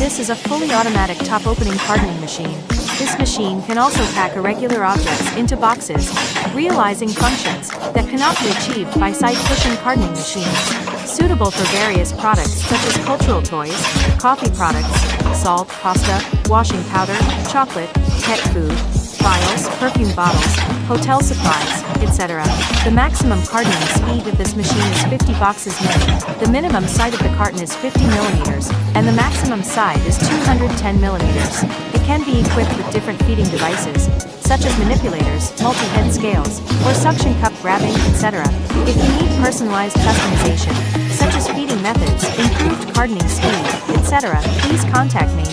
This is a fully automatic top-opening cartoning machine. This machine can also pack irregular objects into boxes, realizing functions that cannot be achieved by side-pushing cartoning machines. Suitable for various products such as cultural toys, coffee products, salt, pasta, washing powder, chocolate, pet food, vials, perfume bottles, hotel supplies, etc. The maximum cartoning speed of this machine is 50 boxes minute. The minimum side of the carton is 50 millimeters, and the maximum side is 210 millimeters. It can be equipped with different feeding devices, such as manipulators, multi-head scales, or suction cup grabbing, etc. If you need personalized customization, such as feeding methods, improved cartoning speed, etc., please contact me.